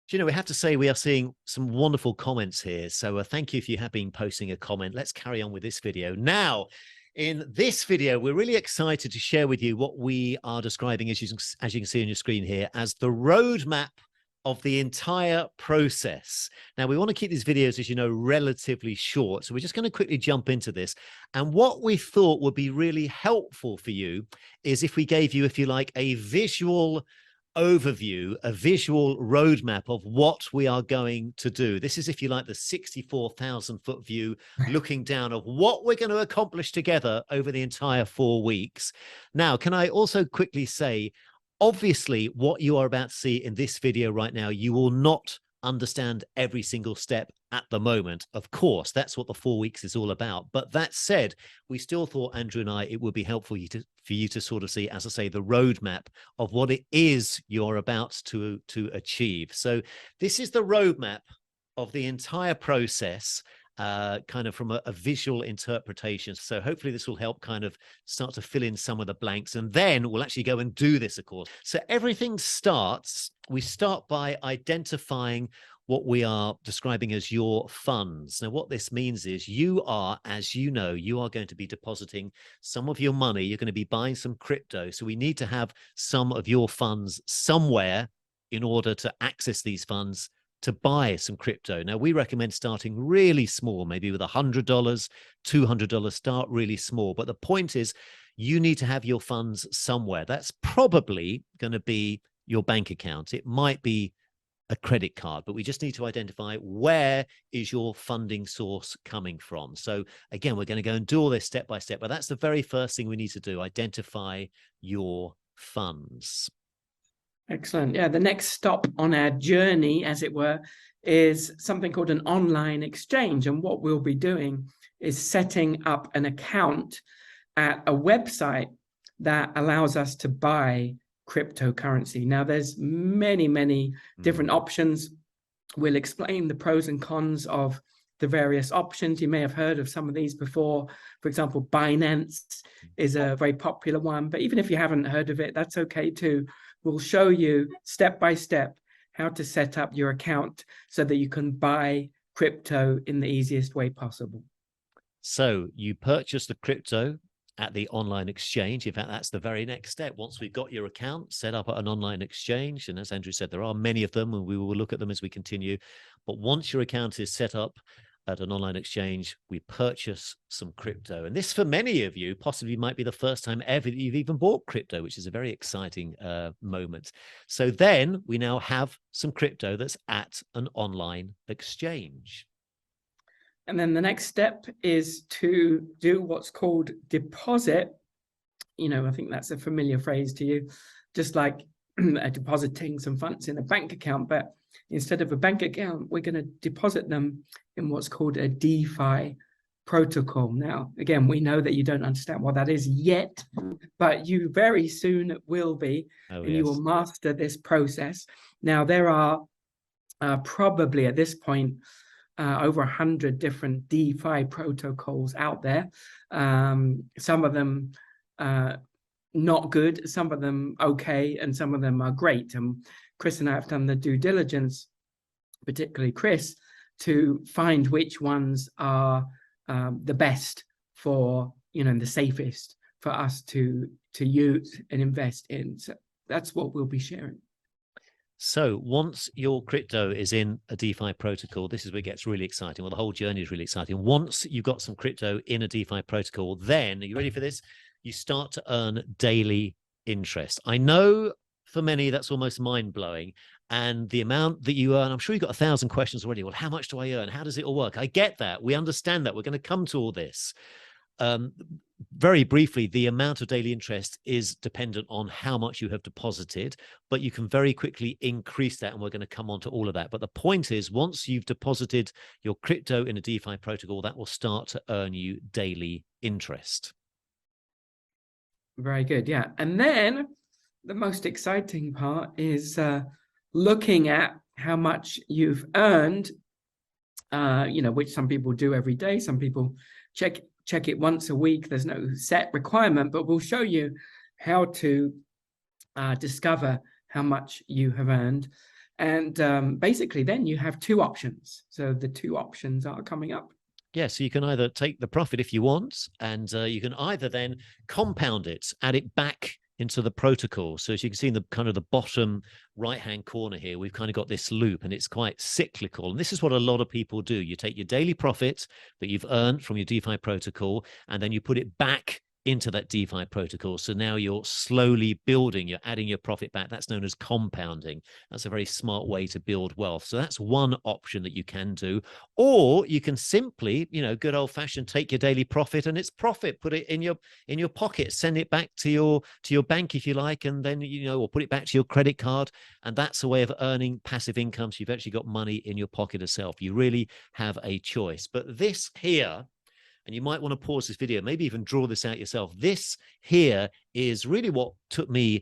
Do you know, we have to say we are seeing some wonderful comments here. So thank you if you have been posting a comment. Let's carry on with this video. Now, in this video, we're really excited to share with you what we are describing, as you can see on your screen here, as the roadmap of the entire process. Now, we want to keep these videos, as you know, relatively short. So we're just going to quickly jump into this. And what we thought would be really helpful for you is if we gave you, if you like, a visual overview, a visual roadmap of what we are going to do. This is, if you like, the 64,000-foot view looking down of what we're going to accomplish together over the entire 4 weeks. Now, can I also quickly say, obviously, what you are about to see in this video right now, you will not understand every single step at the moment. Of course, that's what the 4 weeks is all about. But that said, we still thought, Andrew and I, it would be helpful for you to sort of see, as I say, the roadmap of what it is you're about to achieve. So this is the roadmap of the entire process, kind of from a visual interpretation. So hopefully this will help kind of start to fill in some of the blanks, and then we'll actually go and do this, of course. So everything starts, we start by identifying what we are describing as your funds. Now, what this means is you are, as you know, you are going to be depositing some of your money. You're going to be buying some crypto. So we need to have some of your funds somewhere in order to access these funds to buy some crypto. Now, we recommend starting really small, maybe with $100, $200, start really small. But the point is, you need to have your funds somewhere. That's probably going to be your bank account. It might be a credit card, but we just need to identify where is your funding source coming from. So again, we're going to go and do all this step by step, but that's the very first thing we need to do, identify your funds. Excellent. Yeah, the next stop on our journey, as it were, is something called an online exchange. And what we'll be doing is setting up an account at a website that allows us to buy cryptocurrency. Now, there's many different options. We'll explain the pros and cons of the various options. You may have heard of some of these before. For example, Binance is a very popular one, but even if you haven't heard of it, that's okay too. We'll show you step by step how to set up your account so that you can buy crypto in the easiest way possible. So you purchase the crypto at the online exchange. In fact, that's the very next step. Once we've got your account set up at an online exchange, and as Andrew said, there are many of them, and we will look at them as we continue. But once your account is set up at an online exchange, we purchase some crypto. And this, for many of you, possibly might be the first time ever that you've even bought crypto, which is a very exciting moment. So then we now have some crypto that's at an online exchange. And then the next step is to do what's called deposit. You know, I think that's a familiar phrase to you, just like depositing some funds in a bank account. But instead of a bank account, we're going to deposit them in what's called a DeFi protocol. Now, again, we know that you don't understand what that is yet, but you very soon will be, and you will master this process. Now, there are probably at this point, over 100 different DeFi protocols out there. Some of them not good, some of them okay, and some of them are great. And Chris and I have done the due diligence, particularly Chris, to find which ones are the best for, you know, the safest for us to use and invest in. So that's what we'll be sharing. So once your crypto is in a DeFi protocol, this is where it gets really exciting. Well, the whole journey is really exciting. Once you've got some crypto in a DeFi protocol, then, are you ready for this? You start to earn daily interest. I know for many that's almost mind-blowing. And the amount that you earn, I'm sure you've got 1,000 questions already. Well, how much do I earn? How does it all work? I get that. We understand that. We're going to come to all this. Very briefly, the amount of daily interest is dependent on how much you have deposited, but you can very quickly increase that, and we're going to come on to all of that. But the point is, once you've deposited your crypto in a DeFi protocol, that will start to earn you daily interest. Very good. Yeah. And then the most exciting part is looking at how much you've earned, you know, which some people do every day. Some people check it once a week. There's no set requirement, but we'll show you how to discover how much you have earned. And basically then you have two options. So the two options are coming up. Yeah, so you can either take the profit if you want, and you can either then compound it, add it back into the protocol. So as you can see in the kind of the bottom right-hand corner here, we've kind of got this loop, and it's quite cyclical. And this is what a lot of people do. You take your daily profit that you've earned from your DeFi protocol, and then you put it back into that DeFi protocol. So now you're slowly building, you're adding your profit back. That's known as compounding. That's a very smart way to build wealth. So that's one option that you can do. Or you can simply, you know, good old fashioned, take your daily profit and it's profit, put it in your pocket, send it back to your bank if you like, and then, you know, or put it back to your credit card. And that's a way of earning passive income. So you've actually got money in your pocket itself. You really have a choice. But this here, and you might want to pause this video, maybe even draw this out yourself. This here is really what took me,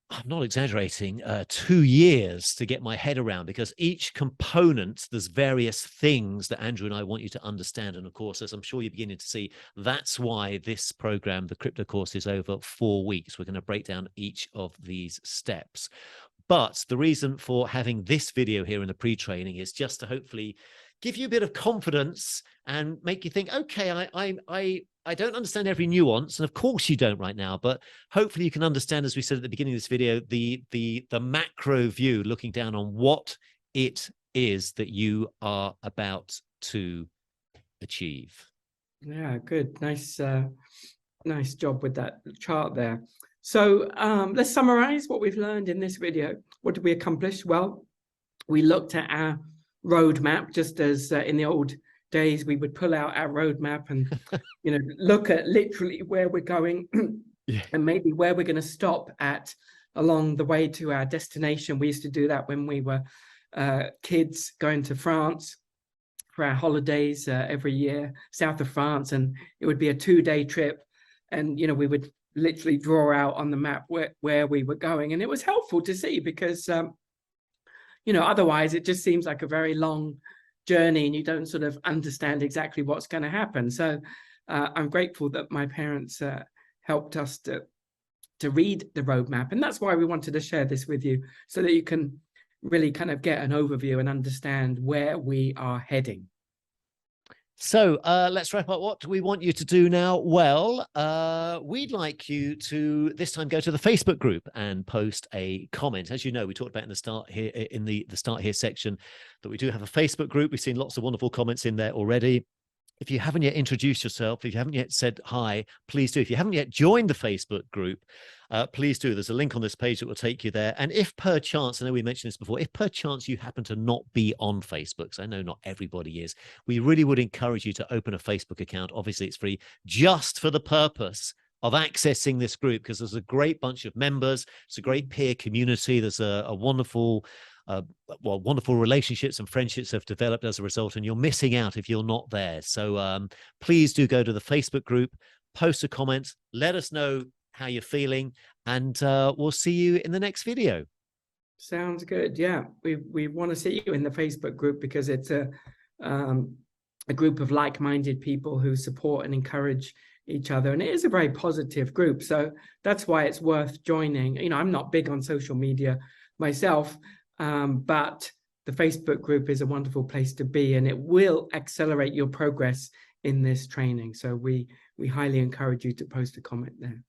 I'm not exaggerating, 2 years to get my head around, because each component, there's various things that Andrew and I want you to understand. And of course, as I'm sure you're beginning to see, that's why this program, the crypto course, is over 4 weeks. We're going to break down each of these steps. But the reason for having this video here in the pre-training is just to hopefully give you a bit of confidence and make you think, okay, I don't understand every nuance, and of course you don't right now, but hopefully you can understand, as we said at the beginning of this video, the macro view, looking down on what it is that you are about to achieve. Yeah, good. Nice job with that chart there. So let's summarize what we've learned in this video. What did we accomplish? Well, we looked at our roadmap, just as in the old days we would pull out our roadmap and you know, look at literally where we're going and maybe where we're going to stop at along the way to our destination. We used to do that when we were kids, going to France for our holidays every year, south of France, and it would be a 2-day trip, and you know, we would literally draw out on the map where we were going, and it was helpful to see, because you know, otherwise it just seems like a very long journey and you don't sort of understand exactly what's going to happen. So I'm grateful that my parents helped us to read the roadmap, and that's why we wanted to share this with you, so that you can really kind of get an overview and understand where we are heading. So let's wrap up. What do we want you to do now? Well, we'd like you to this time go to the Facebook group and post a comment. As you know, we talked about in the start here, in the start here section, that we do have a Facebook group. We've seen lots of wonderful comments in there already. If you haven't yet introduced yourself, if you haven't yet said hi, please do. If you haven't yet joined the Facebook group, please do. There's a link on this page that will take you there. And if per chance, I know we mentioned this before, if per chance you happen to not be on Facebook, because I know not everybody is, we really would encourage you to open a Facebook account. Obviously, it's free, just for the purpose of accessing this group, because there's a great bunch of members. It's a great peer community. There's a wonderful wonderful relationships and friendships have developed as a result, and you're missing out if you're not there. So please do go to the Facebook group, post a comment, let us know how you're feeling, and we'll see you in the next video. Sounds good. Yeah, we want to see you in the Facebook group, because it's a group of like-minded people who support and encourage each other, and it is a very positive group. So that's why it's worth joining. You know, I'm not big on social media myself, but the Facebook group is a wonderful place to be, and it will accelerate your progress in this training. So we highly encourage you to post a comment there.